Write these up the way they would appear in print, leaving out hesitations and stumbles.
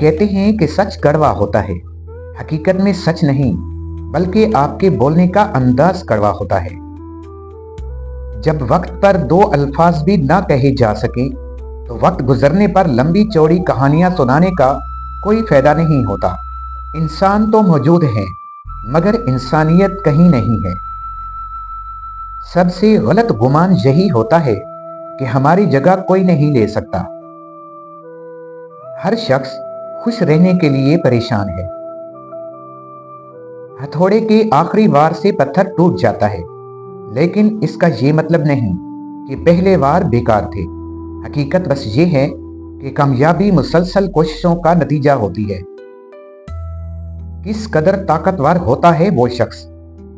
कहते हैं कि सच कड़वा होता है। हकीकत में सच नहीं, बल्कि आपके बोलने का अंदाज कड़वा होता है। जब वक्त पर दो अल्फाज भी ना कहे जा सके तो वक्त गुजरने पर लंबी चौड़ी कहानियां सुनाने का कोई फायदा नहीं होता। इंसान तो मौजूद है, मगर इंसानियत कहीं नहीं है। सबसे गलत गुमान यही होता है कि हमारी जगह कोई नहीं ले सकता। हर शख्स खुश रहने के लिए परेशान है। हथौड़े के आखिरी वार से पत्थर टूट जाता है, लेकिन इसका ये मतलब नहीं कि पहले वार बेकार थे। हकीकत बस ये है कि कामयाबी मुसलसल कोशिशों का नतीजा होती है। किस कदर ताकतवर होता है वो शख्स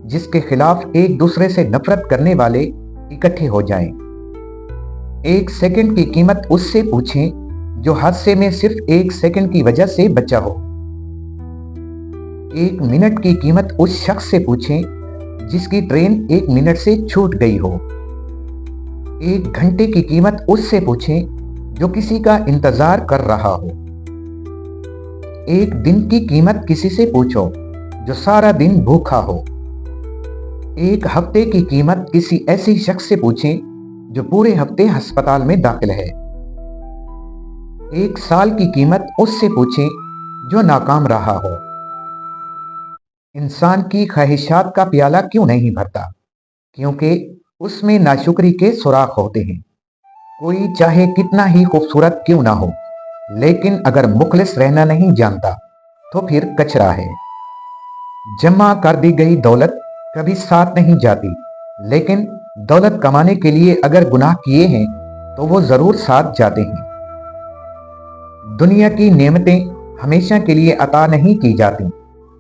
जिसके खिलाफ एक दूसरे से नफरत करने वाले इकट्ठे हो जाएं। एक सेकंड की कीमत उससे पूछें जो हादसे में सिर्फ एक सेकंड की वजह से बचा हो। एक मिनट की कीमत उस शख्स से पूछें जिसकी ट्रेन एक मिनट से छूट गई हो। एक घंटे की कीमत उससे पूछें जो किसी का इंतजार कर रहा हो। एक दिन की कीमत किसी से पूछो जो सारा दिन भूखा हो। एक हफ्ते की कीमत किसी ऐसी शख्स से पूछें जो पूरे हफ्ते अस्पताल में दाखिल है। एक साल की कीमत उससे पूछें जो नाकाम रहा हो। इंसान की ख्वाहिशात का प्याला क्यों नहीं भरता? क्योंकि उसमें नाशुक्री के सुराख होते हैं। कोई चाहे कितना ही खूबसूरत क्यों ना हो, लेकिन अगर मुखलिस रहना नहीं जानता तो फिर कचरा है। जमा कर दी गई दौलत कभी साथ नहीं जाती, लेकिन दौलत कमाने के लिए अगर गुनाह किए हैं तो वो जरूर साथ जाते हैं। दुनिया की नेमतें हमेशा के लिए अता नहीं की जाती।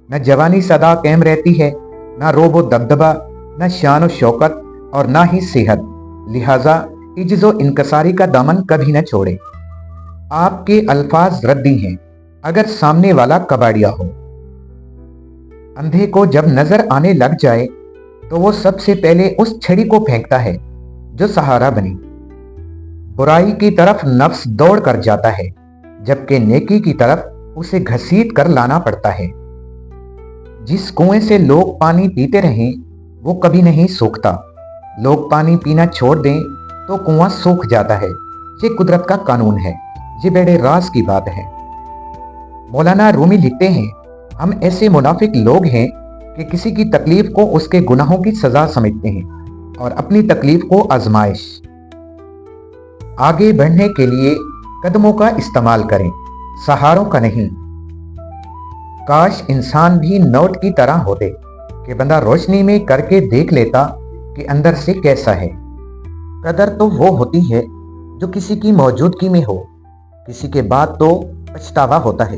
न जवानी सदा कायम रहती है, न रोब व दबदबा, न शान व शौकत, और ना ही सेहत। लिहाजा इज्जो इनकसारी का दामन कभी न छोड़े। आपके अल्फाज रद्दी हैं अगर सामने वाला कबाड़िया हो। अंधे को जब नजर आने लग जाए तो वो सबसे पहले उस छड़ी को फेंकता है जो सहारा बनी। बुराई की तरफ नफ्स दौड़ कर जाता है, जबकि नेकी की तरफ उसे घसीट कर लाना पड़ता है। जिस कुएं से लोग पानी पीते रहें वो कभी नहीं सूखता। लोग पानी पीना छोड़ दें तो कुआं सूख जाता है। ये कुदरत का कानून है। ये बड़े राज की बात है। मौलाना रूमी लिखते हैं, हम ऐसे मुनाफिक लोग हैं कि किसी की तकलीफ को उसके गुनाहों की सजा समझते हैं और अपनी तकलीफ को आजमाइश। आगे बढ़ने के लिए कदमों का इस्तेमाल करें, सहारों का नहीं। काश इंसान भी नोट की तरह होते कि बंदा रोशनी में करके देख लेता कि अंदर से कैसा है। कदर तो वो होती है जो किसी की मौजूदगी में हो, किसी के बाद तो पछतावा होता है।